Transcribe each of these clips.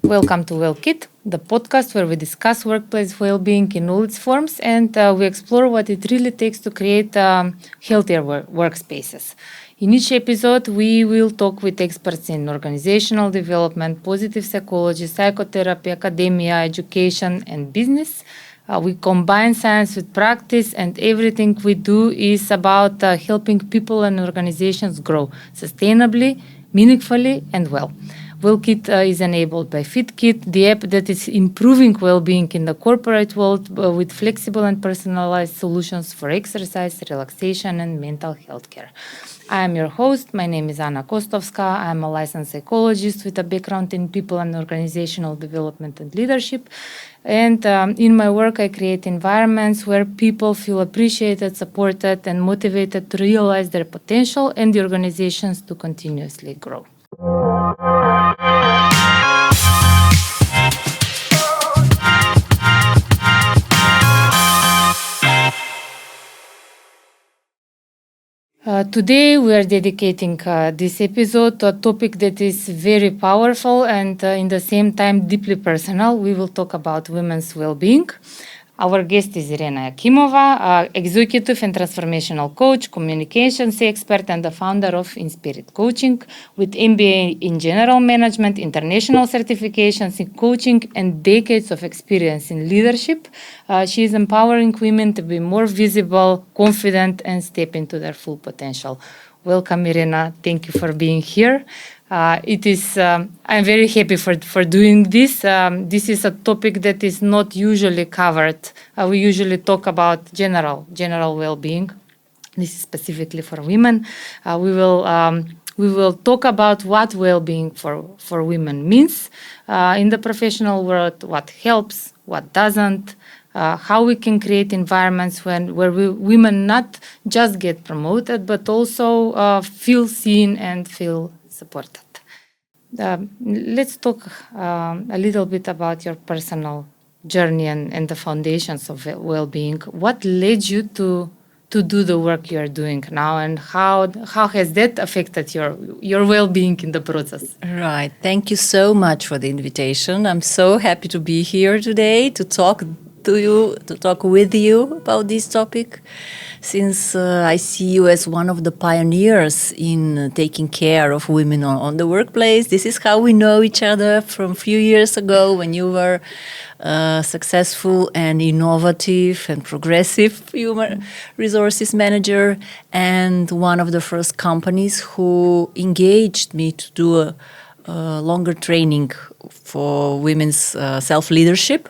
Welcome to WellKit, the podcast where we discuss workplace well-being in all its forms and we explore what it really takes to create healthier workspaces. In each episode, we will talk with experts in organizational development, positive psychology, psychotherapy, academia, education, and business. We combine science with practice, and everything we do is about helping people and organizations grow sustainably, meaningfully, and well. WellKit is enabled by FitKit, the app that is improving well-being in the corporate world with flexible and personalized solutions for exercise, relaxation, and mental health care. I am your host. My name is Anna Kostovska. I am a licensed psychologist with a background in people and organizational development and leadership. And in my work, I create environments where people feel appreciated, supported, and motivated to realize their potential and the organizations to continuously grow. Today we are dedicating this episode to a topic that is very powerful and in the same time deeply personal. We will talk about women's well-being. Our guest is Irena Jakimova, executive and transformational coach, communications expert, and the founder of Inspirit Coaching with MBA in general management, international certifications in coaching, and decades of experience in leadership. She is empowering women to be more visible, confident, and step into their full potential. Welcome, Irena. Thank you for being here. I'm very happy for doing this. This is a topic that is not usually covered. We usually talk about general well-being. This is specifically for women. We will talk about what well-being for women means in the professional world, what helps, what doesn't, how we can create environments where women not just get promoted, but also feel seen and feel supported. Let's talk a little bit about your personal journey and the foundations of well-being. What led you to do the work you are doing now, and how has that affected your well-being in the process? Right. Thank you so much for the invitation. I'm so happy to be here today to talk with you about this topic, since I see you as one of the pioneers in taking care of women on the workplace. This is how we know each other from a few years ago when you were successful and innovative and progressive human resources manager, and one of the first companies who engaged me to do a longer training for women's self-leadership.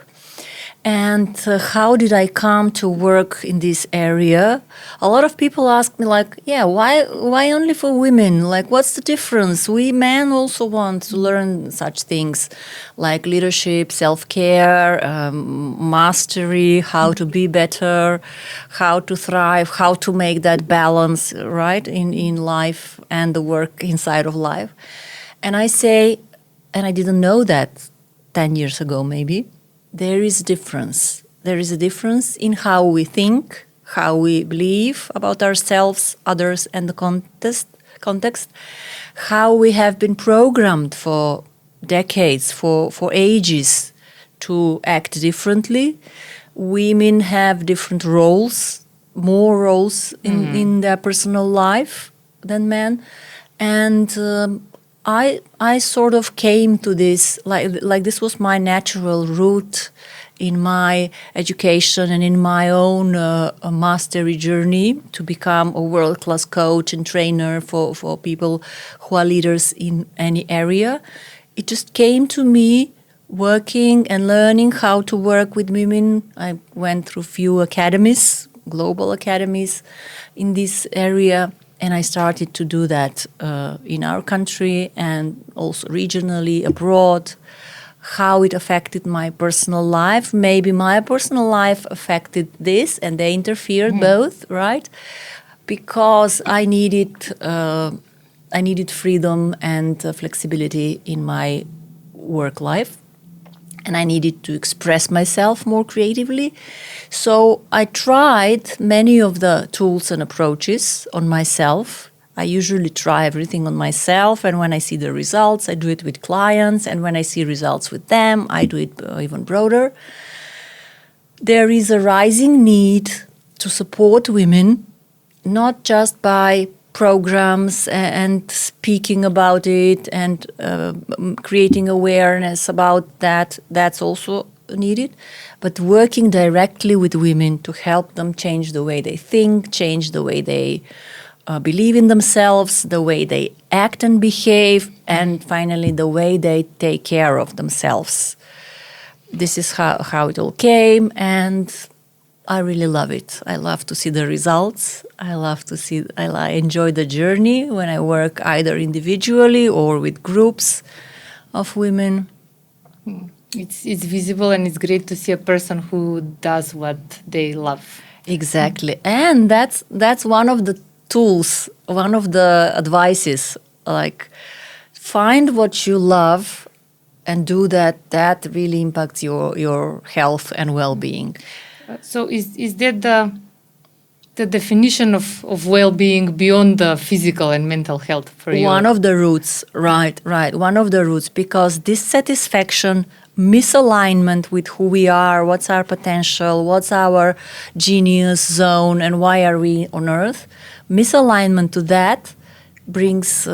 And how did I come to work in this area? A lot of people ask me, why only for women? What's the difference? We men also want to learn such things like leadership, self-care, mastery, how to be better, how to thrive, how to make that balance, right, in life and the work inside of life. And I say, and I didn't know that 10 years ago maybe, there is a difference. There is a difference in how we think, how we believe about ourselves, others, and the context, how we have been programmed for decades, for ages, to act differently. Women have different roles, more roles in their personal life than men. And I sort of came to this, like this was my natural route in my education and in my own mastery journey to become a world-class coach and trainer for people who are leaders in any area. It just came to me working and learning how to work with women. I went through few academies, global academies in this area. And I started to do that in our country and also regionally abroad, how it affected my personal life. Maybe my personal life affected this and they interfered both, right? Because I needed freedom and flexibility in my work life. And I needed to express myself more creatively. So I tried many of the tools and approaches on myself I usually try everything on myself, and when I see the results, I do it with clients, and when I see results with them, I do it even broader. There is a rising need to support women, not just by programs and speaking about it and creating awareness about that. That's also needed, but working directly with women to help them change the way they think, change the way they believe in themselves, the way they act and behave, and finally the way they take care of themselves. This is how it all came, and I really love it. I love to see the results. I enjoy the journey when I work either individually or with groups of women. It's visible, and it's great to see a person who does what they love. Exactly. And that's one of the tools, one of the advices, like find what you love and do that. That really impacts your health and well-being. So is that the definition of well-being beyond the physical and mental health for you? One of the roots, right. One of the roots, because dissatisfaction, misalignment with who we are, what's our potential, what's our genius zone, and why are we on earth, misalignment to that brings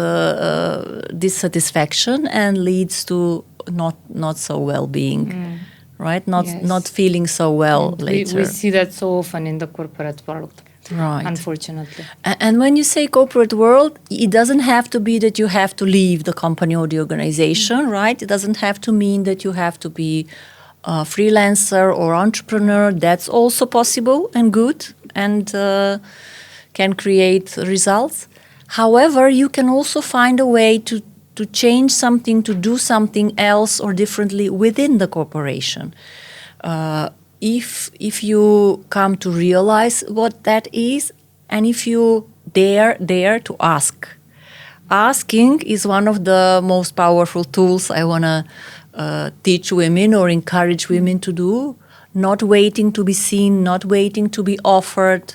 dissatisfaction and leads to not so well-being. Right? Not feeling so well later. We see that so often in the corporate world. Right. Unfortunately. And when you say corporate world, it doesn't have to be that you have to leave the company or the organization, right? It doesn't have to mean that you have to be a freelancer or entrepreneur. That's also possible and good and can create results. However, you can also find a way to change something, to do something else or differently within the corporation. If you come to realize what that is, and if you dare to ask. Asking is one of the most powerful tools I want to teach women or encourage women to do. Not waiting to be seen, not waiting to be offered,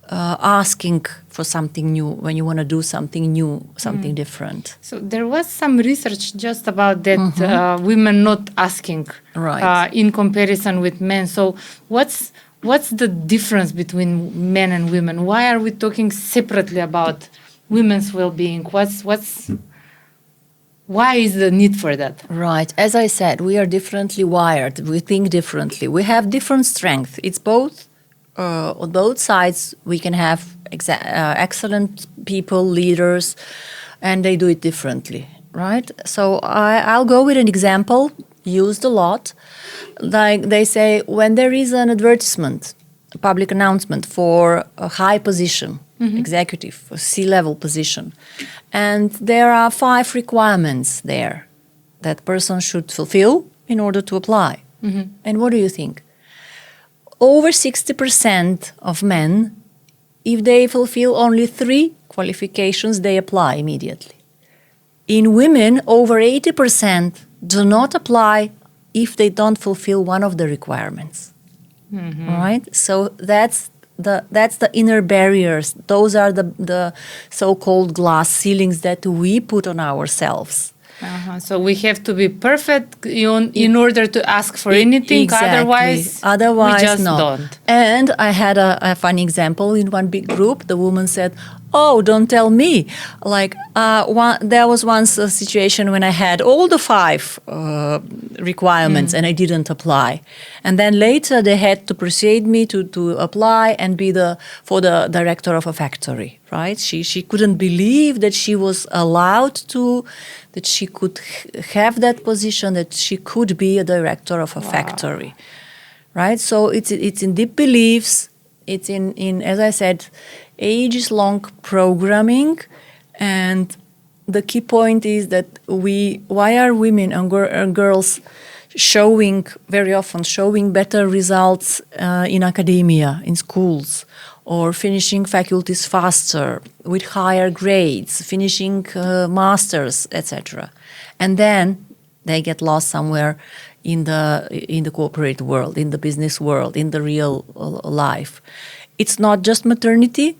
asking for something new when you want to do something new, something different. So there was some research just about that, women not asking, right, in comparison with men. So what's the difference between men and women? Why are we talking separately about women's well-being? Why is the need for that? Right. As I said, we are differently wired. We think differently. We have different strengths. It's both. On both sides, we can have excellent people, leaders, and they do it differently, right? So I'll go with an example used a lot. Like they say, when there is an advertisement, a public announcement for a high position, executive, a C-level position, and there are 5 requirements there that person should fulfill in order to apply. And what do you think? Over 60% of men, if they fulfill only 3 qualifications, they apply immediately. In women, over 80% do not apply if they don't fulfill one of the requirements. Right? So that's the inner barriers. Those are the so-called glass ceilings that we put on ourselves. So we have to be perfect in order to ask for anything. Exactly. Otherwise, we just no. don't. And I had a funny example in one big group. The woman said, "Oh, don't tell me." Like there was once a situation when I had all the 5 requirements and I didn't apply. And then later they had to persuade me to apply and be for the director of a factory. Right? She couldn't believe that she was allowed to, that she could have that position, that she could be a director of a factory. Right? So it's in deep beliefs. It's in as I said, ages-long programming, and the key point is that why are women and girls very often showing better results in academia, in schools, or finishing faculties faster with higher grades, finishing masters, etc. And then they get lost somewhere in the corporate world, in the business world, in the real life. It's not just maternity.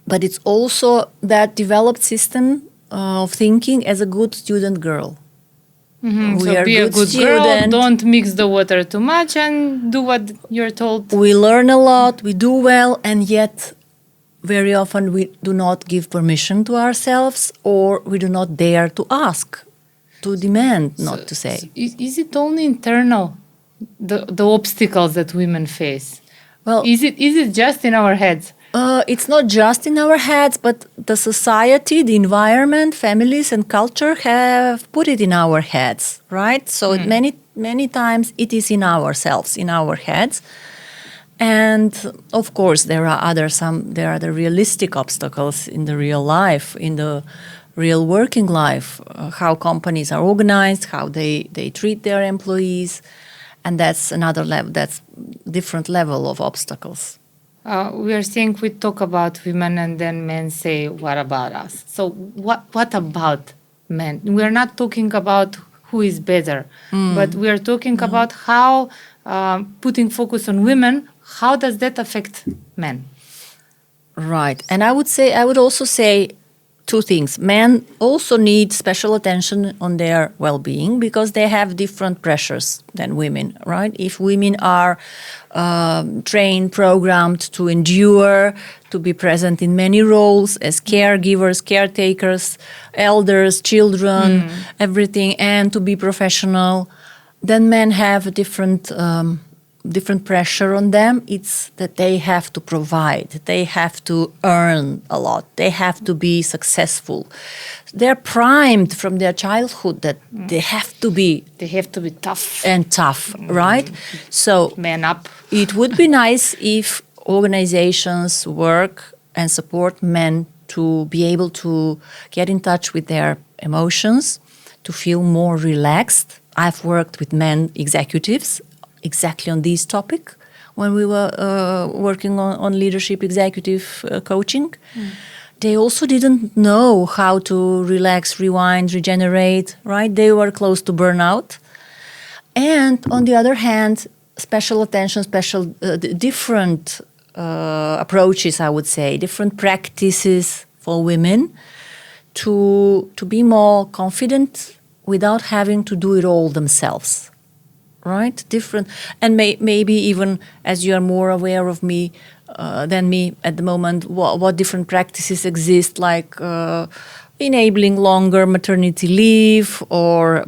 but it's also that developed system of thinking as a good student girl. So be a good girl, don't mix the water too much, and do what you're told. We learn a lot, we do well, and yet very often we do not give permission to ourselves, or we do not dare to ask, to demand, not to say. So is it only internal, the obstacles that women face? Well, is it just in our heads? It's not just in our heads, but the society, the environment, families, and culture have put it in our heads, right? So many times it is in ourselves, in our heads. And of course, there are the realistic obstacles in the real life, in the real working life, how companies are organized, how they treat their employees, and that's another level. That's different level of obstacles. We are saying we talk about women, and then men say, "What about us?" So what about men? We are not talking about who is better, but we are talking about how putting focus on women. How does that affect men? Right, and I would also say two things. Men also need special attention on their well-being because they have different pressures than women, right? If women are trained, programmed to endure, to be present in many roles as caregivers, caretakers, elders, children, everything, and to be professional, then men have a different pressure on them. It's that they have to provide, they have to earn a lot, they have to be successful. They're primed from their childhood that they have to be tough and tough, right? So man up. It would be nice if organizations work and support men to be able to get in touch with their emotions, to feel more relaxed. I've worked with men executives exactly on this topic when we were working on leadership executive coaching. They also didn't know how to relax, rewind, regenerate, right? They were close to burnout. And on the other hand, special attention, different approaches, I would say, different practices for women to be more confident without having to do it all themselves. Right? Different. And maybe even as you are more aware of me than me at the moment, what different practices exist, like enabling longer maternity leave or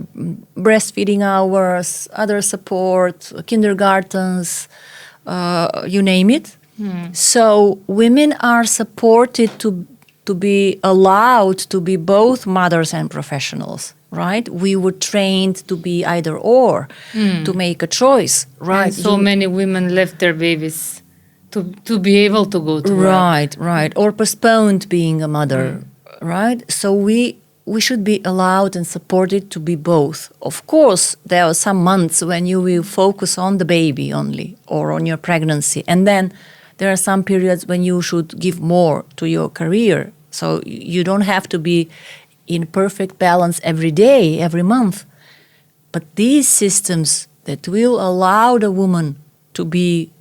breastfeeding hours, other support, kindergartens, you name it. So women are supported to be allowed to be both mothers and professionals. Right, we were trained to be either or, to make a choice. Right, and so many women left their babies to be able to go to work. Right, or postponed being a mother. Right, so we should be allowed and supported to be both. Of course, there are some months when you will focus on the baby only or on your pregnancy, and then there are some periods when you should give more to your career. So you don't have to be in perfect balance every day, every month. But these systems that will allow the woman to be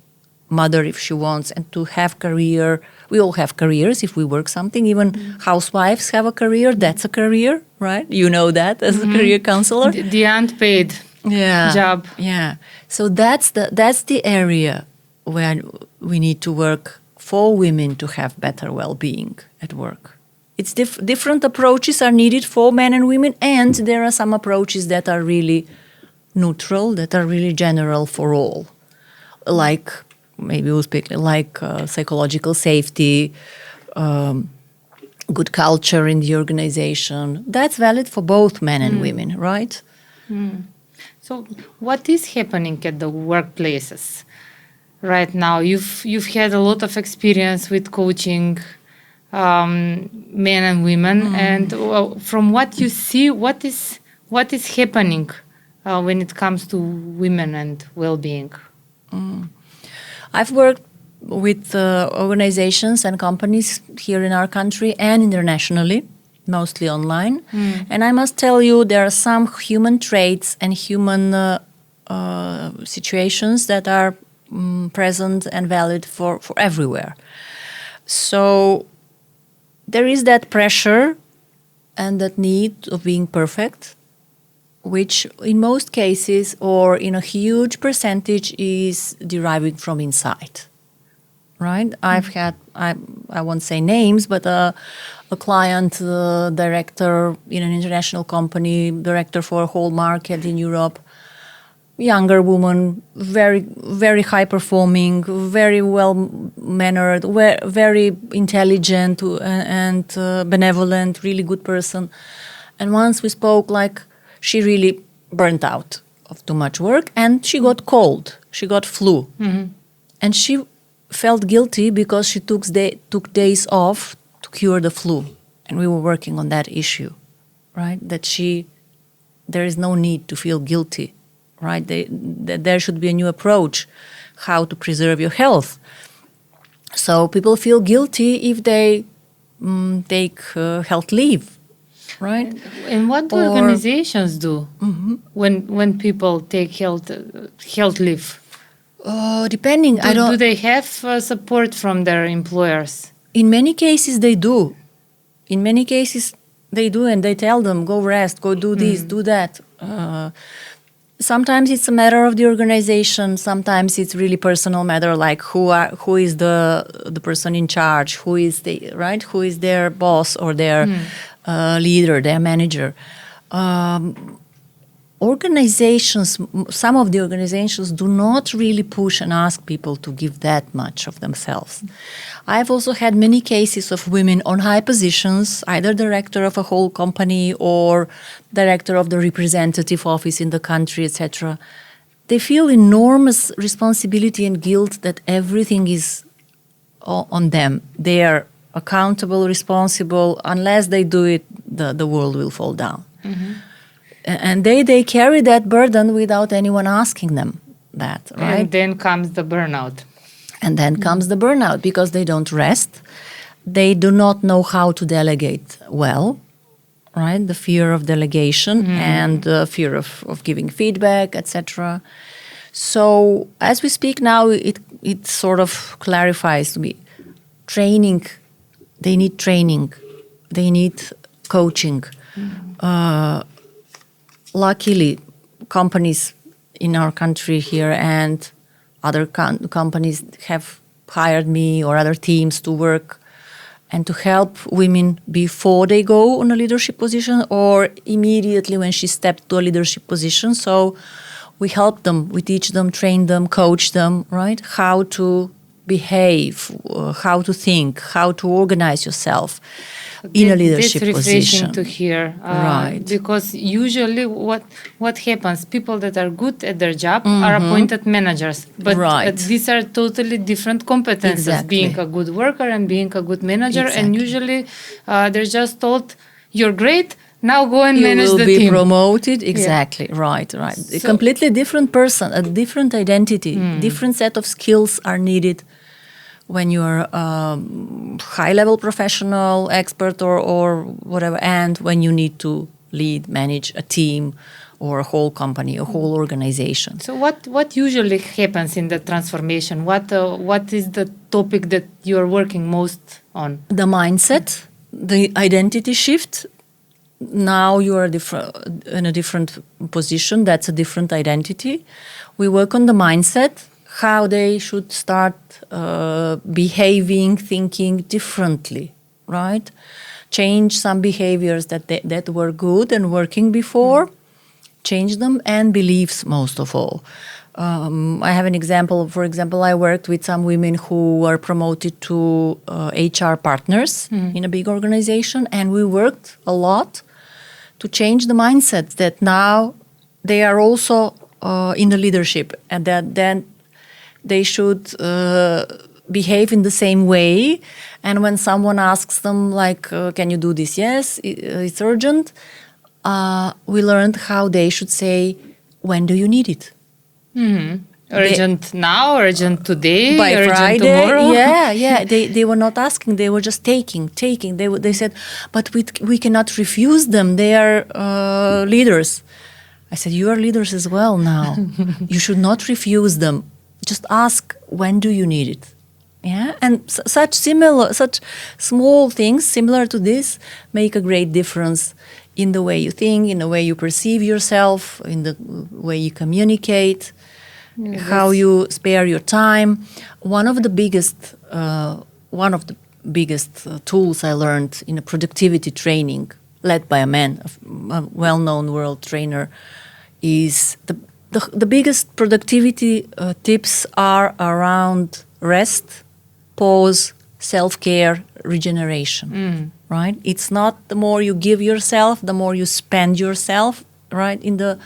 mother if she wants and to have career, we all have careers if we work something, even housewives have a career, that's a career, right? You know that as a career counselor. The unpaid job. Yeah. So that's the area where we need to work for women to have better well-being at work. It's different approaches are needed for men and women, and there are some approaches that are really neutral, that are really general for all. Like, maybe we'll speak like psychological safety, good culture in the organization. That's valid for both men and women, right? So what is happening at the workplaces right now? You've had a lot of experience with coaching men and women, and from what you see, what is happening when it comes to women and well-being? I've worked with organizations and companies here in our country and internationally, mostly online. And I must tell you, there are some human traits and human situations that are present and valid for everywhere. So there is that pressure and that need of being perfect, which in most cases or in a huge percentage is deriving from inside, right? I've had, I won't say names, but a client, director in an international company, director for a whole market in Europe, younger woman, very, very high performing, very well mannered, very intelligent and benevolent, really good person. And once we spoke, like she really burnt out of too much work and she got cold, she got flu. And she felt guilty because she took days off to cure the flu. And we were working on that issue, right? That there is no need to feel guilty. Right, there should be a new approach, how to preserve your health. So people feel guilty if they take health leave, right? And what do organizations do when people take health leave? Depending, Do they have support from their employers? In many cases, they do. In many cases, they do, and they tell them, go rest, go do this, do that. Sometimes it's a matter of the organization. Sometimes it's really personal matter, like who is the person in charge, who is their boss or their leader, their manager. Organizations, some of the organizations do not really push and ask people to give that much of themselves. I've also had many cases of women on high positions, either director of a whole company or director of the representative office in the country, etc. They feel enormous responsibility and guilt that everything is on them. They are accountable, responsible. Unless they do it, the world will fall down. And they carry that burden without anyone asking them that, right? And then comes the burnout. And then comes the burnout because they don't rest. They do not know how to delegate well, right? The fear of delegation and the fear of giving feedback, etc. So as we speak now, it sort of clarifies to me. Training, they need training. They need coaching. Luckily, companies in our country here and other companies have hired me or other teams to work and to help women before they go on a leadership position or immediately when she stepped to a leadership position. So we help them, we teach them, train them, coach them, right? How to behave, how to think, how to organize yourself in a leadership position. It's refreshing position. to hear, Right? Because usually, what happens? People that are good at their job are appointed managers, but these are totally different competences. Exactly. Being a good worker and being a good manager, Exactly. and usually they're just told, "You're great. Now go and manage the team." You will be promoted. Exactly. Yeah. Right. A completely different person, a different identity, different set of skills are needed when you're a high-level professional, expert or whatever, and when you need to lead, manage a team or a whole company, a whole organization. So what usually happens in the transformation? What is the topic that you're working most on? The mindset, the identity shift. Now you are in a different position. That's a different identity. We work on the mindset, how they should start behaving, thinking differently, right? Change some behaviors that were good and working before, change them, and beliefs most of all. I have an example. For example, I worked with some women who were promoted to HR partners in a big organization, and we worked a lot to change the mindset that now they are also in the leadership and that then they should behave in the same way. And when someone asks them, like, can you do this? Yes, it's urgent. We learned how they should say, when do you need it? Urgent now, urgent today, by urgent Friday, tomorrow. Yeah. They were not asking; they were just taking. They said, but we cannot refuse them. They are leaders. I said, you are leaders as well now. You should not refuse them. Just ask, when do you need it? Yeah, and such small things similar to this make a great difference in the way you think, in the way you perceive yourself, in the way you communicate, how you spare your time. One of the biggest tools I learned in a productivity training led by a man, a well-known world trainer, is the biggest productivity tips are around rest, pause, self-care, regeneration. Right? It's not the more you give yourself, the more you spend yourself, right, in the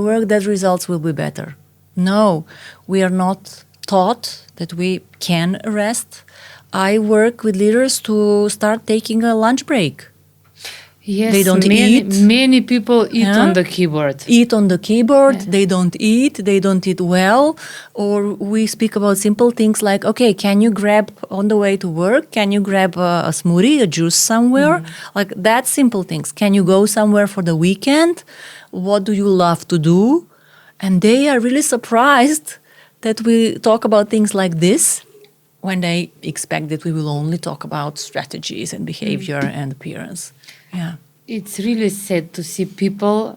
work, that results will be better. No, we are not taught that we can rest. I work with leaders to start taking a lunch break. Yes, they don't eat. Many people eat on the keyboard. Eat on the keyboard. Yeah. They don't eat well. Or we speak about simple things like, okay, can you grab on the way to work? Can you grab a smoothie, a juice somewhere? Like that simple things. Can you go somewhere for the weekend? What do you love to do? And they are really surprised that we talk about things like this when they expect that we will only talk about strategies and behavior and appearance. Yeah, it's really sad to see people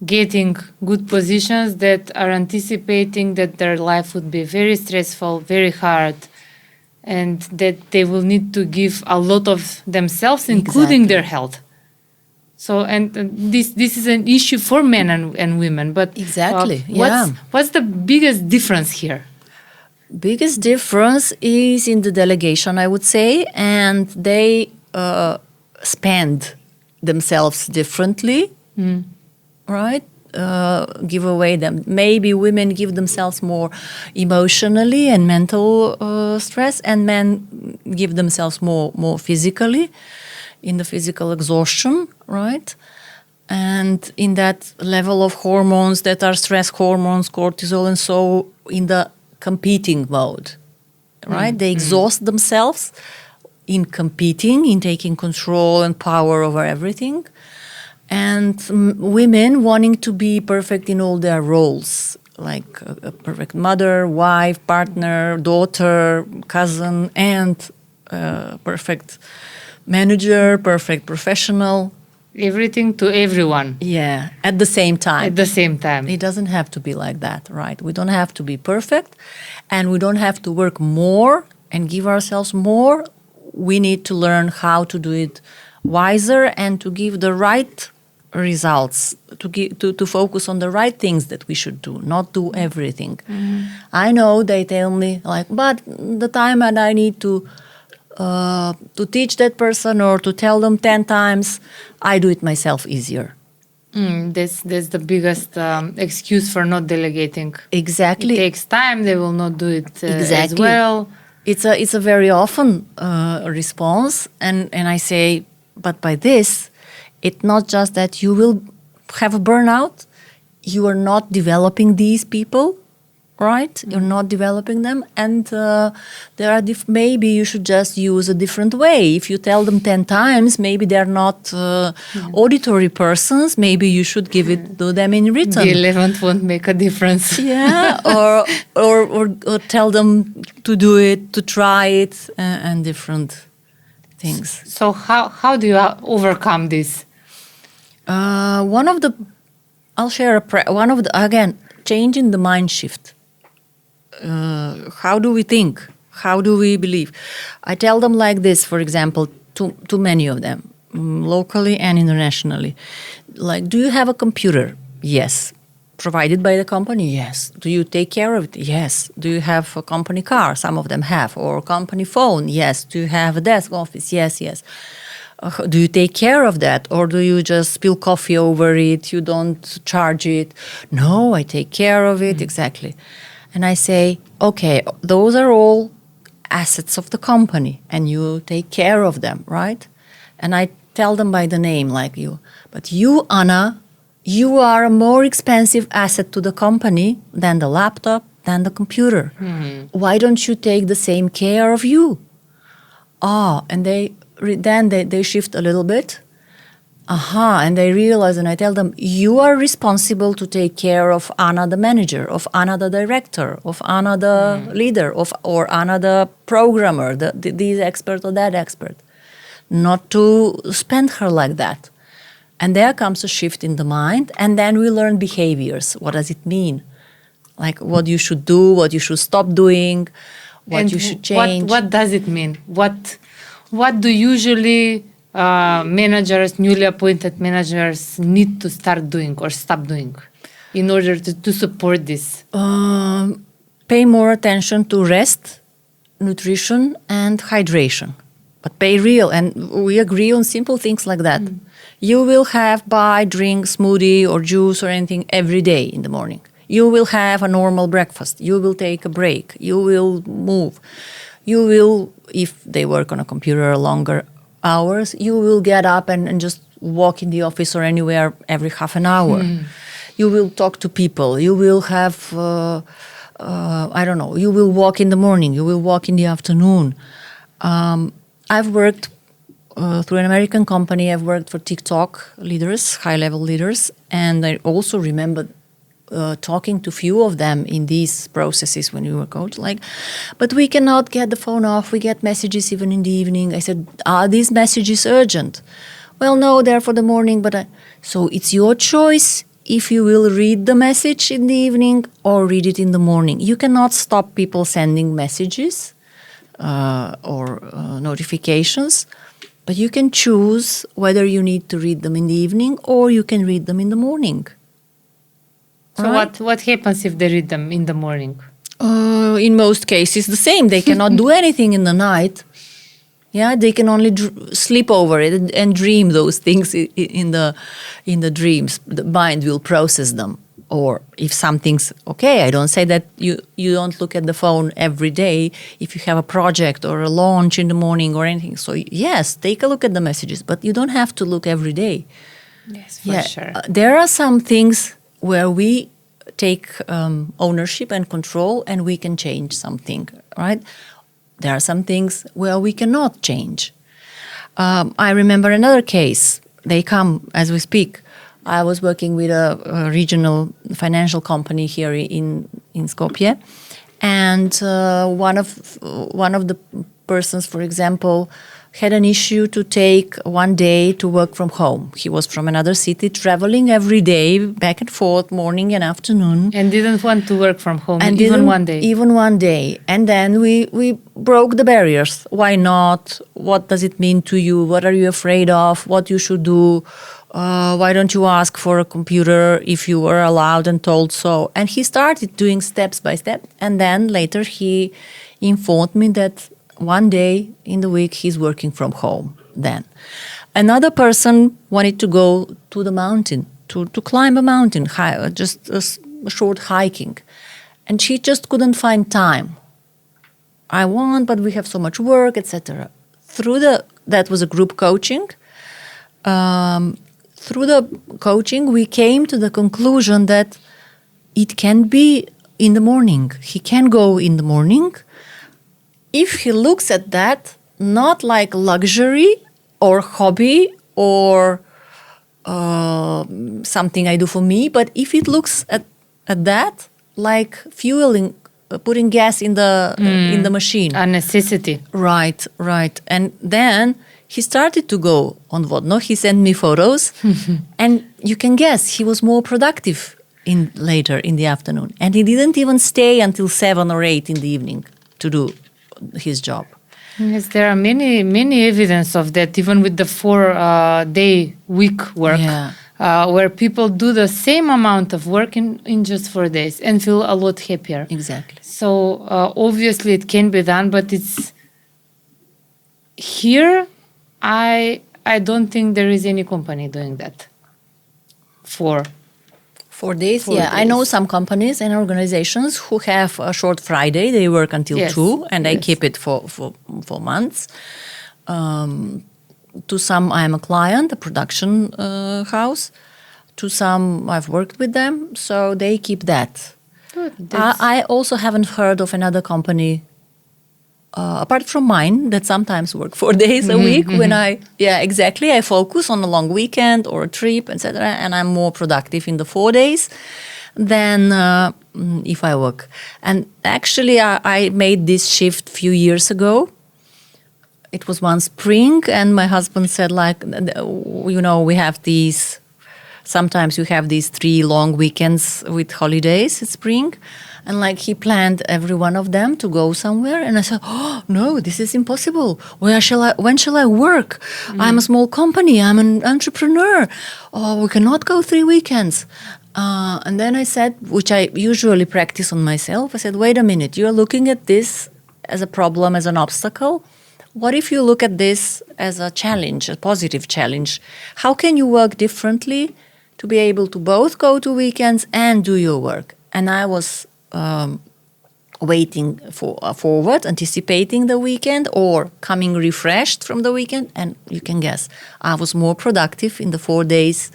getting good positions that are anticipating that their life would be very stressful, very hard, and that they will need to give a lot of themselves, including their health. So, and this is an issue for men and women. But what's the biggest difference here? Biggest difference is in the delegation, I would say, and they spend themselves differently, right? Give away them. Maybe women give themselves more emotionally and mental stress, and men give themselves more physically, in the physical exhaustion, right? And in that level of hormones that are stress hormones, cortisol, and so in the competing mode, right? They exhaust themselves in competing, in taking control and power over everything. And women wanting to be perfect in all their roles, like a perfect mother, wife, partner, daughter, cousin, and perfect manager, perfect professional. Everything to everyone. Yeah, at the same time. At the same time. It doesn't have to be like that, right? We don't have to be perfect, and we don't have to work more and give ourselves more. We need to learn how to do it wiser and to give the right results, to focus on the right things that we should do, not do everything. I know they tell me, like, but the time that I need to teach that person or to tell them 10 times, I do it myself easier. That's the biggest excuse for not delegating. Exactly. It takes time. They will not do it as well. It's a very often response, and I say, but by this, it's not just that you will have a burnout. You are not developing these people, right? You're not developing them, and there are maybe you should just use a different way. If you tell them 10 times, maybe they're not auditory persons. Maybe you should give it to them in written. The 11th won't make a difference. Yeah, or tell them to do it, to try it, and different things. So how do you overcome this? Again, changing the mind shift. How do we think? How do we believe? I tell them like this, for example, to many of them, locally and internationally. Like, do you have a computer? Yes. Provided by the company? Yes. Do you take care of it? Yes. Do you have a company car? Some of them have. Or a company phone? Yes. Do you have a desk office? Yes. Do you take care of that? Or do you just spill coffee over it? You don't charge it? No, I take care of it. Exactly. And I say, okay, those are all assets of the company, and you take care of them, right? And I tell them by the name, like you. But you, Anna, you are a more expensive asset to the company than the laptop, than the computer. Why don't you take the same care of you? And then they shift a little bit. And they realize, and I tell them, you are responsible to take care of Anna the manager, of Anna the director, of Anna the leader, or Anna the programmer, this expert or that expert. Not to spend her like that. And there comes a shift in the mind, and then we learn behaviors. What does it mean? Like what you should do, what you should stop doing, what you should change. What does it mean? What do usually managers, newly appointed managers, need to start doing or stop doing in order to support this? Pay more attention to rest, nutrition, and hydration. But pay real, and we agree on simple things like that. You will buy, drink, smoothie or juice or anything every day in the morning. You will have a normal breakfast. You will take a break. You will move. You will, if they work on a computer longer hours, you will get up and just walk in the office or anywhere every half an hour. You will talk to people. You will have, you will walk in the morning. You will walk in the afternoon. I've worked through an American company. I've worked for TikTok leaders, high-level leaders, and I also remember talking to few of them in these processes when we were coached, but we cannot get the phone off. We get messages even in the evening. I said, are these messages urgent? Well, no, they're for the morning, so it's your choice if you will read the message in the evening or read it in the morning. You cannot stop people sending messages or notifications, but you can choose whether you need to read them in the evening or you can read them in the morning. So what happens if they read them in the morning? In most cases, the same. They cannot do anything in the night. Yeah, they can only sleep over it and dream those things in the dreams. The mind will process them. Or if something's okay, I don't say that you don't look at the phone every day if you have a project or a launch in the morning or anything. So yes, take a look at the messages, but you don't have to look every day. Yes, for sure. There are some things where we take ownership and control and we can change something, right? There are some things where we cannot change. I remember another case. They come as we speak. I was working with a regional financial company here in Skopje, and one of the persons, for example, had an issue to take one day to work from home. He was from another city, traveling every day, back and forth, morning and afternoon. And didn't want to work from home, and even one day. Even one day. And then we broke the barriers. Why not? What does it mean to you? What are you afraid of? What you should do? Why don't you ask for a computer if you were allowed and told so? And he started doing steps by step. And then later he informed me that one day in the week he's working from home then. Another person wanted to go to the mountain, to climb a mountain, just a short hiking. And she just couldn't find time. I want, but we have so much work, etc. That was a group coaching. Through the coaching, we came to the conclusion that it can be in the morning. He can go in the morning if he looks at that not like luxury or hobby or something I do for me, but if it looks at that like fueling, putting gas in the machine. A necessity. Right. And then he started to go on Vodno. He sent me photos, and you can guess he was more productive later in the afternoon. And he didn't even stay until 7 or 8 in the evening to do his job. Yes, there are many evidence of that, even with the 4-day week work, where people do the same amount of work in just 4 days and feel a lot happier. Exactly. So obviously it can be done, but it's here. I don't think there is any company doing that. 4 days, I know some companies and organizations who have a short Friday. They work until 2 and they keep it for months. To some, I am a client, a production house. To some, I've worked with them, so they keep that. Good. I also haven't heard of another company apart from mine, that sometimes work 4 days a week when I focus on a long weekend or a trip, etc., and I'm more productive in the 4 days than if I work. And actually, I made this shift a few years ago. It was one spring, and my husband said, like, we have these. Sometimes you have these 3 long weekends with holidays in spring. And like he planned every one of them to go somewhere. And I said, oh, no, this is impossible. When shall I work? I'm a small company. I'm an entrepreneur. Oh, we cannot go 3 weekends. And then I said, which I usually practice on myself, I said, wait a minute, you're looking at this as a problem, as an obstacle. What if you look at this as a challenge, a positive challenge? How can you work differently to be able to both go to weekends and do your work? And I was waiting forward, anticipating the weekend, or coming refreshed from the weekend. And you can guess, I was more productive in the 4 days,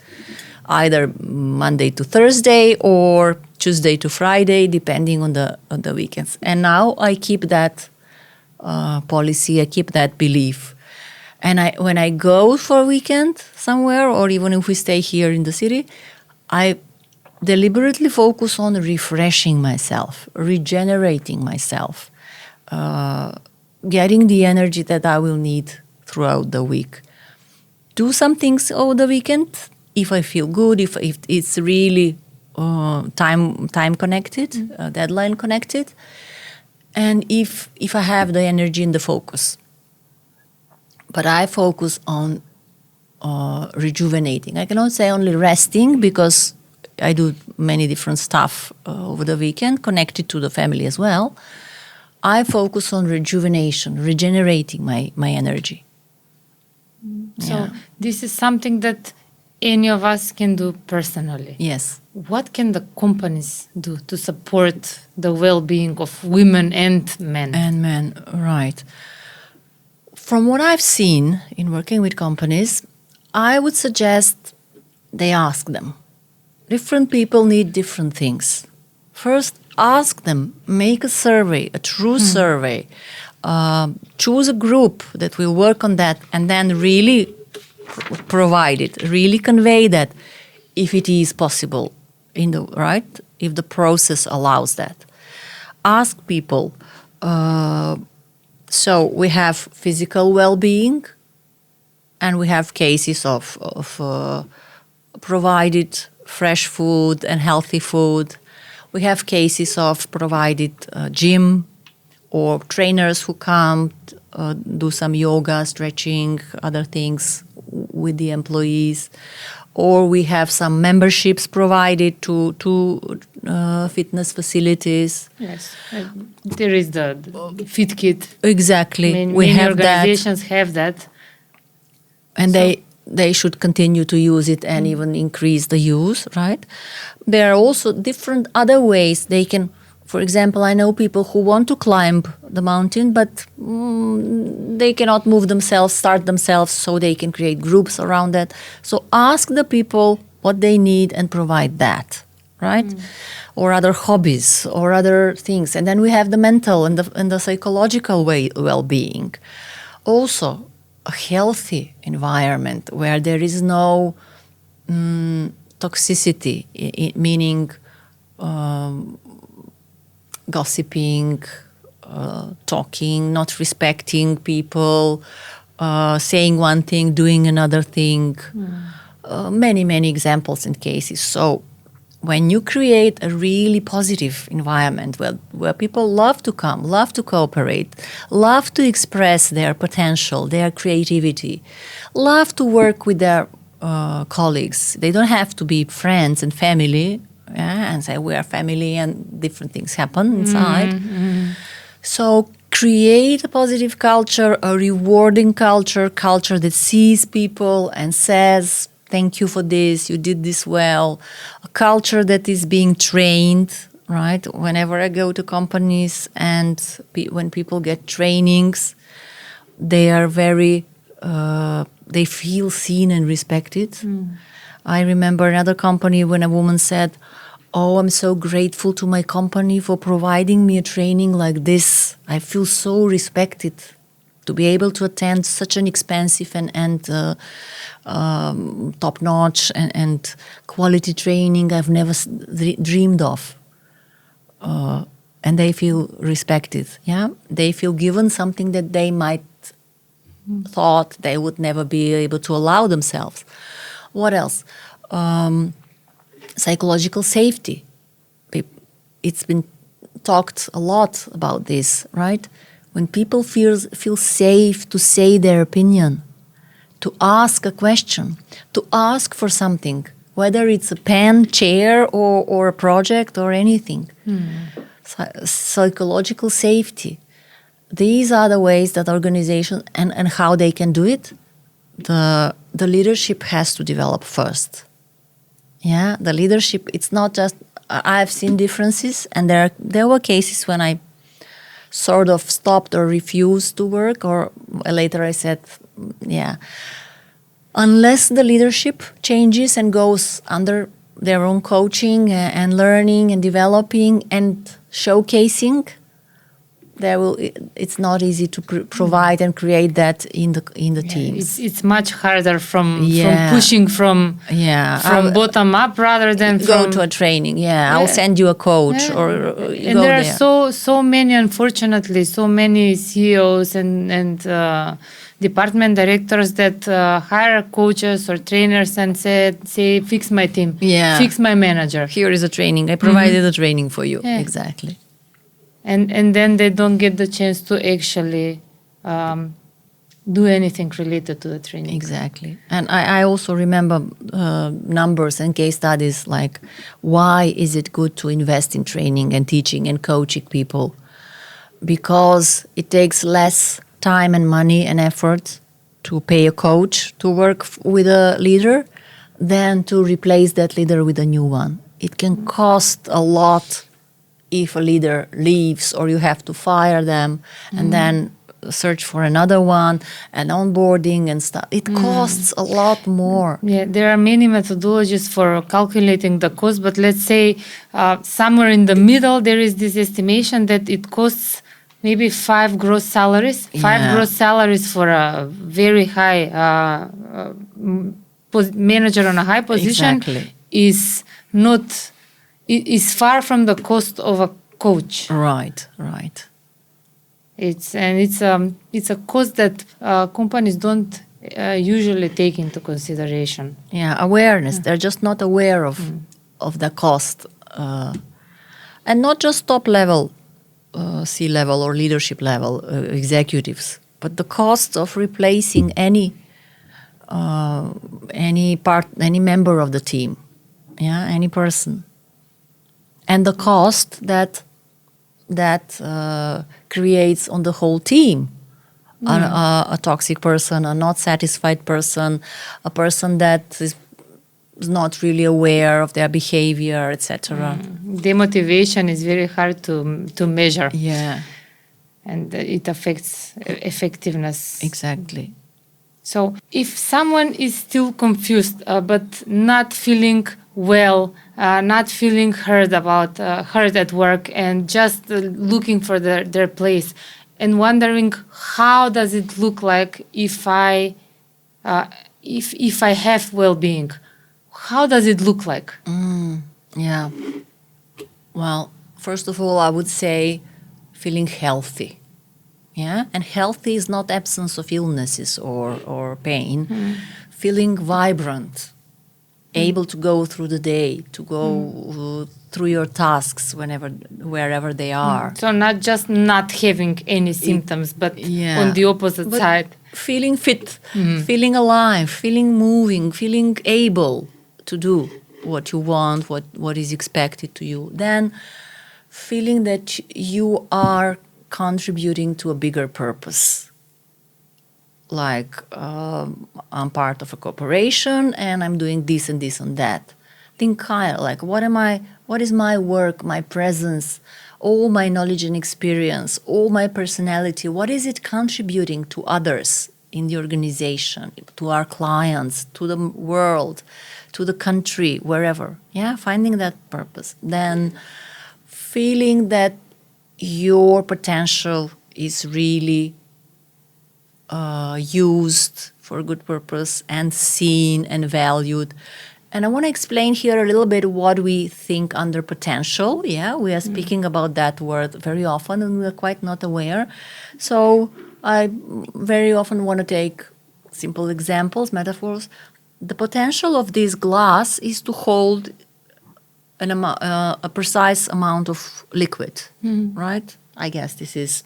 either Monday to Thursday or Tuesday to Friday, depending on the weekends. And now I keep that policy, I keep that belief. And when I go for a weekend somewhere, or even if we stay here in the city, I deliberately focus on refreshing myself, regenerating myself, getting the energy that I will need throughout the week. Do some things over the weekend if I feel good, if it's really time connected, deadline connected, and if I have the energy and the focus. But I focus on rejuvenating. I cannot say only resting, because I do many different stuff over the weekend, connected to the family as well. I focus on rejuvenation, regenerating my energy. So this is something that any of us can do personally. Yes. What can the companies do to support the well-being of women and men? And men, right. From what I've seen in working with companies, I would suggest they ask them. Different people need different things. First, ask them, make a survey, a true survey. Choose a group that will work on that, and then really provide it, really convey that if it is possible, if the process allows that. Ask people. So we have physical well-being, and we have cases of provided fresh food and healthy food. We have cases of provided gym, or trainers who come do some yoga, stretching, other things with the employees. Or we have some memberships provided to fitness facilities. Yes, there is the Fit Kit. Exactly, Many organizations have that. And they should continue to use it and even increase the use, right? There are also different other ways they can. For example, I know people who want to climb the mountain, but they cannot move themselves, start themselves, so they can create groups around that. So ask the people what they need and provide that, right? Or other hobbies or other things. And then we have the mental and the psychological well-being. Also, a healthy environment where there is no toxicity, meaning gossiping, talking, not respecting people, saying one thing, doing another thing. Many examples and cases. So when you create a really positive environment where people love to come, love to cooperate, love to express their potential, their creativity, love to work with their colleagues. They don't have to be friends and family, and say we are family, and different things happen inside. So create a positive culture, a rewarding culture that sees people and says, thank you for this, you did this well. A culture that is being trained, right? Whenever I go to companies and when people get trainings, they are very, they feel seen and respected. I remember another company when a woman said, oh, I'm so grateful to my company for providing me a training like this. I feel so respected to be able to attend such an expensive and top-notch and quality training I've never dreamed of. And they feel respected, yeah? They feel given something that they might thought they would never be able to allow themselves. What else? Psychological safety. It's been talked a lot about this, right? When people feel safe to say their opinion, to ask a question, to ask for something, whether it's a pen, chair, or a project or anything. Psychological safety. These are the ways that organizations and how they can do it. The leadership has to develop first. Yeah, the leadership, it's not just, I've seen differences, and there were cases when I sort of stopped or refused to work, or later I said, yeah, unless the leadership changes and goes under their own coaching and learning and developing and showcasing, it's not easy to provide and create that in the teams. It's much harder from pushing from bottom up rather than go to a training. I'll send you a coach or you and go there there. are so many, unfortunately, so many CEOs and department directors that hire coaches or trainers and say fix my team, fix my manager. Here is a training. I provided a training for you. Yeah. Exactly. And then they don't get the chance to actually do anything related to the training. Exactly. And I also remember numbers and case studies like, why is it good to invest in training and teaching and coaching people? Because it takes less time and money and effort to pay a coach to work with a leader than to replace that leader with a new one. It can cost a lot if a leader leaves or you have to fire them and then search for another one and onboarding and stuff. It costs a lot more. Yeah, there are many methodologies for calculating the cost, but let's say somewhere in the middle there is this estimation that it costs maybe 5 gross salaries. 5 gross salaries for a very high manager on a high position is not... is far from the cost of a coach. Right. It's a cost that companies don't usually take into consideration. Yeah, awareness. They're just not aware of the cost, and not just top level, C-level or leadership level executives, but the cost of replacing any member of the team, any person. And the cost that creates on the whole team. A toxic person, a not satisfied person, a person that is not really aware of their behavior, etc. Demotivation is very hard to measure. Yeah. And it affects effectiveness. Exactly. So if someone is still confused but not feeling well, not feeling heard at work, and just looking for their place, and wondering how does it look like if I have well-being, how does it look like? Yeah. Well, first of all, I would say feeling healthy. Yeah, and healthy is not absence of illnesses or pain. Feeling vibrant. Able to go through the day, to go through your tasks wherever they are. So not just not having any symptoms, but on the opposite side. Feeling fit, feeling alive, feeling moving, feeling able to do what you want, what is expected to you. Then feeling that you are contributing to a bigger purpose. Like I'm part of a corporation and I'm doing this and this and that. Think higher, like what is my work, my presence, all my knowledge and experience, all my personality, what is it contributing to others in the organization, to our clients, to the world, to the country, wherever. Yeah, finding that purpose. Then feeling that your potential is really used for a good purpose and seen and valued. And I want to explain here a little bit what we think under potential. Yeah, we are speaking about that word very often and we are quite not aware. So I very often want to take simple examples, metaphors. The potential of this glass is to hold a precise amount of liquid, right? I guess this is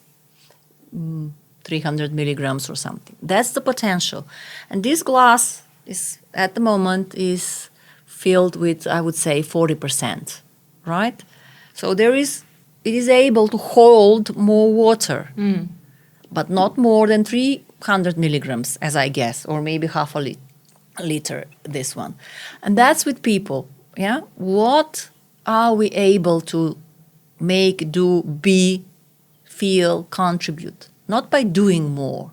300 milligrams or something. That's the potential. And this glass is, at the moment, is filled with, I would say, 40%, right? So it is able to hold more water, but not more than 300 milligrams, as I guess, or maybe half a liter, this one. And that's with people, yeah? What are we able to make, do, be, feel, contribute? Not by doing more,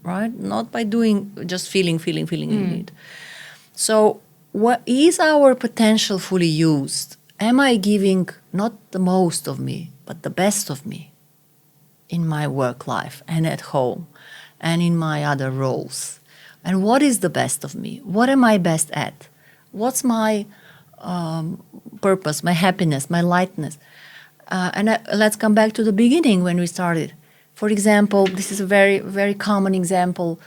right? Not by doing, just feeling in it. So what is our potential fully used? Am I giving not the most of me, but the best of me in my work life and at home and in my other roles? And what is the best of me? What am I best at? What's my purpose, my happiness, my lightness? Let's come back to the beginning when we started. For example, this is a very, very common example.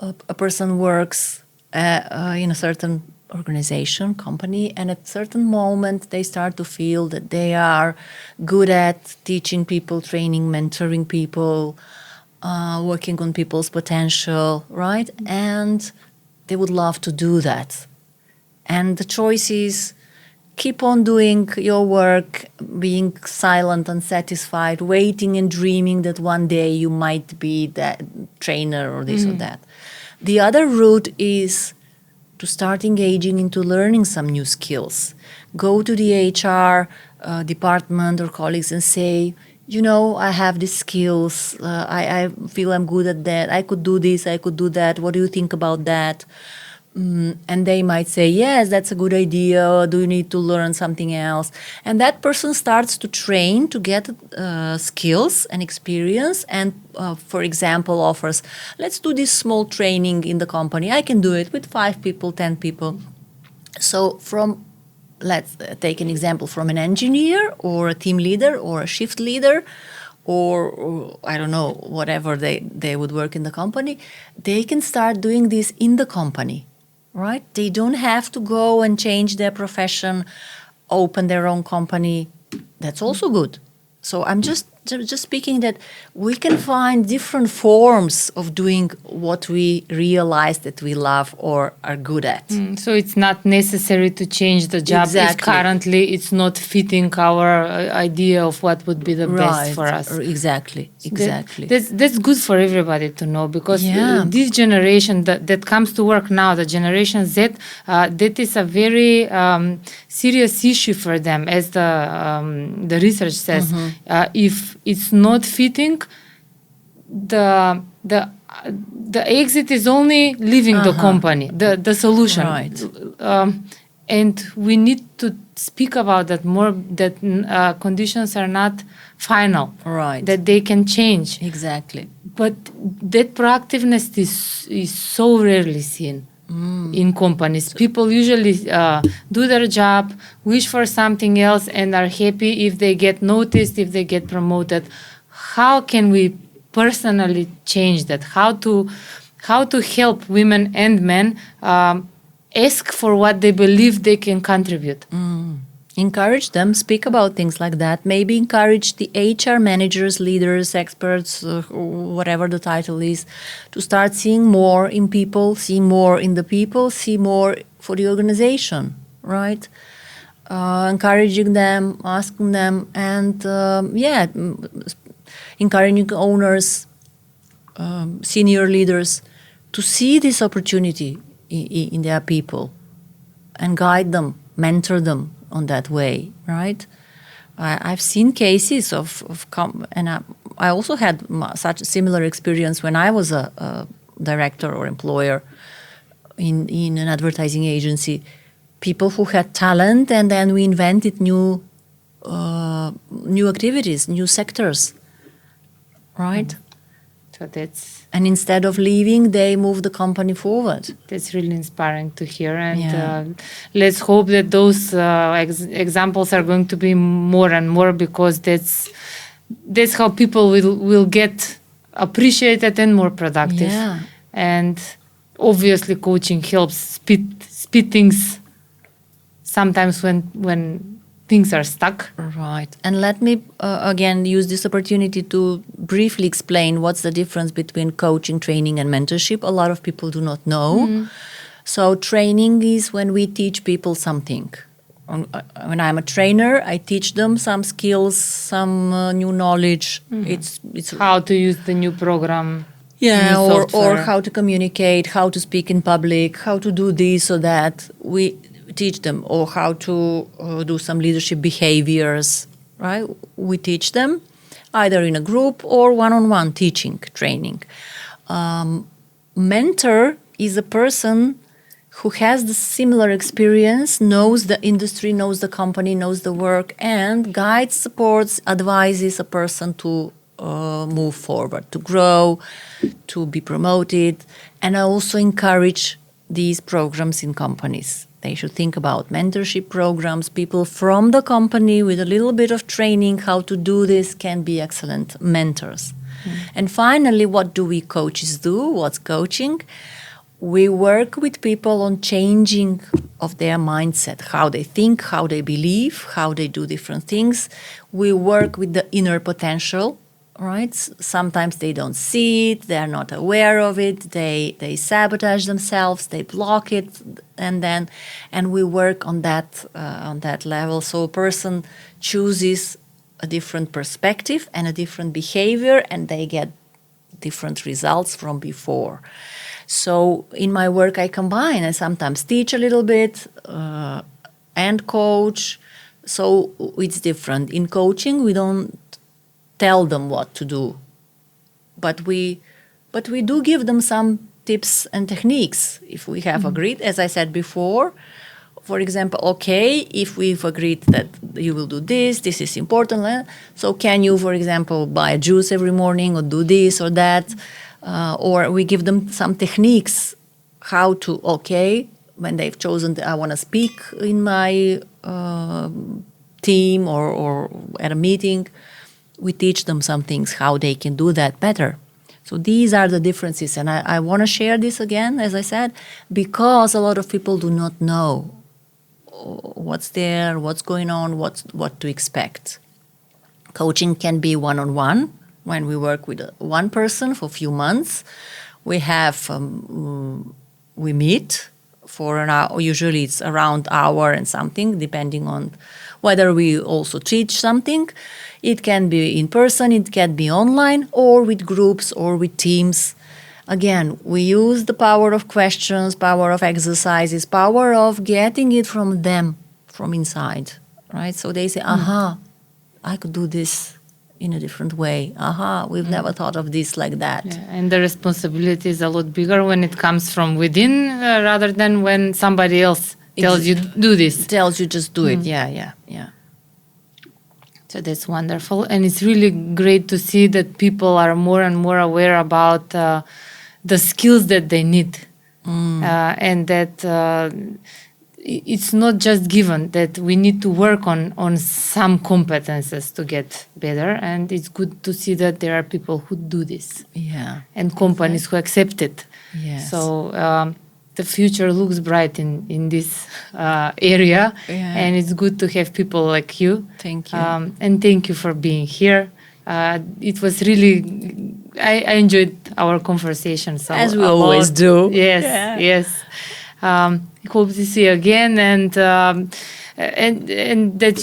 A person works in a certain organization, company, and at a certain moment they start to feel that they are good at teaching people, training, mentoring people, working on people's potential, right? And they would love to do that. And the choice is keep on doing your work, being silent and satisfied, waiting and dreaming that one day you might be that trainer or this or that. The other route is to start engaging into learning some new skills. Go to the HR department or colleagues and say, you know, I have these skills. I feel I'm good at that. I could do this. I could do that. What do you think about that? And they might say, yes, that's a good idea. Do you need to learn something else? And that person starts to train to get skills and experience and, for example, offers, let's do this small training in the company. I can do it with 5 people, 10 people. So let's take an example from an engineer or a team leader or a shift leader or I don't know, whatever they would work in the company. They can start doing this in the company. Right? They don't have to go and change their profession, open their own company. That's also good. So I'm just speaking that we can find different forms of doing what we realize that we love or are good at. So it's not necessary to change the job if currently it's not fitting our idea of what would be the best for us. Exactly. That's good for everybody to know because this generation that comes to work now, the Generation Z, that is a very serious issue for them, as the research says. If it's not fitting, the exit is only leaving the company, the solution. Right. And we need to speak about that more, that conditions are not final, right? That they can change. Exactly. But that proactiveness is so rarely seen in companies. People usually do their job, wish for something else, and are happy if they get noticed, if they get promoted. How can we personally change that? How to help women and men ask for what they believe they can contribute? Encourage them, speak about things like that. Maybe encourage the HR managers, leaders, experts, whatever the title is, to start seeing more in people, see more in the people, see more for the organization, right? Encouraging them, asking them, and encouraging owners, senior leaders to see this opportunity in their people and guide them, mentor them on that way, right? I've seen cases and I also had such a similar experience when I was a director or employer in an advertising agency. People who had talent, and then we invented new activities, new sectors, right? So and instead of leaving, they move the company forward. That's really inspiring to hear, and let's hope that those examples are going to be more and more, because that's how people will get appreciated and more productive. Yeah. And obviously, coaching helps speed things sometimes when things are stuck. Right. And let me again use this opportunity to briefly explain what's the difference between coaching, training, and mentorship. A lot of people do not know. So training is when we teach people something. When I'm a trainer, I teach them some skills, some new knowledge. It's how to use the new program. Yeah, or how to communicate, how to speak in public, how to do this or that. We teach them, or how to do some leadership behaviors, right? We teach them either in a group or one-on-one teaching, training. Mentor is a person who has the similar experience, knows the industry, knows the company, knows the work, and guides, supports, advises a person to move forward, to grow, to be promoted. And I also encourage these programs in companies. They should think about mentorship programs. People from the company with a little bit of training how to do this can be excellent mentors. And finally, what do we coaches do? What's coaching? We work with people on changing of their mindset, how they think, how they believe, how they do different things. We work with the inner potential, right? Sometimes they don't see it, they're not aware of it, they sabotage themselves, they block it, and we work on that level. So a person chooses a different perspective and a different behavior, and they get different results from before. So in my work, I combine. I sometimes teach a little bit and coach. So it's different. In coaching, we don't tell them what to do, but we do give them some tips and techniques if we have agreed. As I said before, for example, okay, if we've agreed that you will do this is important. So can you, for example, buy a juice every morning or do this or that? Or we give them some techniques how to, okay, when they've chosen that I want to speak in my team or at a meeting, we teach them some things, how they can do that better. So these are the differences. And I want to share this again, as I said, because a lot of people do not know what's there, what's going on, what to expect. Coaching can be one-on-one. When we work with one person for a few months, we meet for an hour. Usually it's around hour and something, depending on whether we also teach something. It can be in person, it can be online, or with groups or with teams. Again, we use the power of questions, power of exercises, power of getting it from them, from inside, right? So they say, aha, I could do this in a different way. Aha, we've never thought of this like that. Yeah, and the responsibility is a lot bigger when it comes from within rather than when somebody else tells you do this. Tells you just do it. Yeah. So that's wonderful. And it's really great to see that people are more and more aware about the skills that they need. And that it's not just given, that we need to work on some competences to get better. And it's good to see that there are people who do this. Yeah. And companies who accept it. Yes. So the future looks bright in this area. Yeah. And it's good to have people like you. Thank you. And thank you for being here. It was really, I enjoyed our conversation. So as we always do. Yes, Yeah. yes. I hope to see you again, and that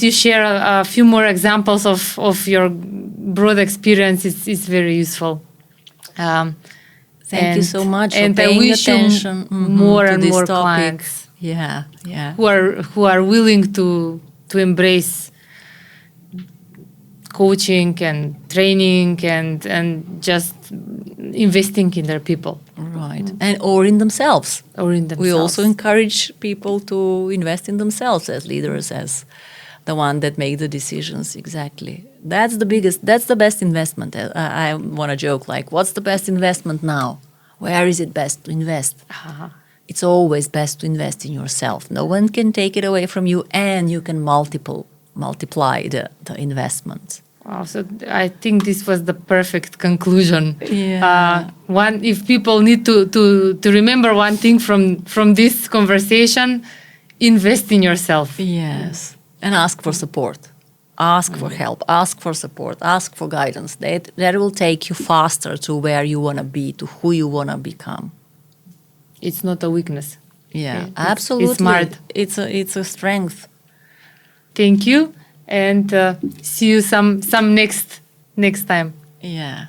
you share a few more examples of your broad experience. It's very useful. Thank you so much for and paying I wish attention you more to and this more topic. clients. Yeah. Who are willing to embrace coaching and training and just investing in their people. Right. And or in themselves. Or in themselves. We also encourage people to invest in themselves as leaders, as the one that make the decisions. Exactly. That's the best investment. I want to joke, like, what's the best investment now? Where is it best to invest? It's always best to invest in yourself. No one can take it away from you, and you can multiply the investment. Wow, so I think this was the perfect conclusion. Yeah. If people need to remember one thing from this conversation, invest in yourself. Yes. And ask for support. Ask for help. Ask for support. Ask for guidance. That will take you faster to where you want to be, to who you want to become. It's not a weakness. Yeah, Okay? absolutely. It's smart. It's a strength. Thank you, and see you some next time. Yeah.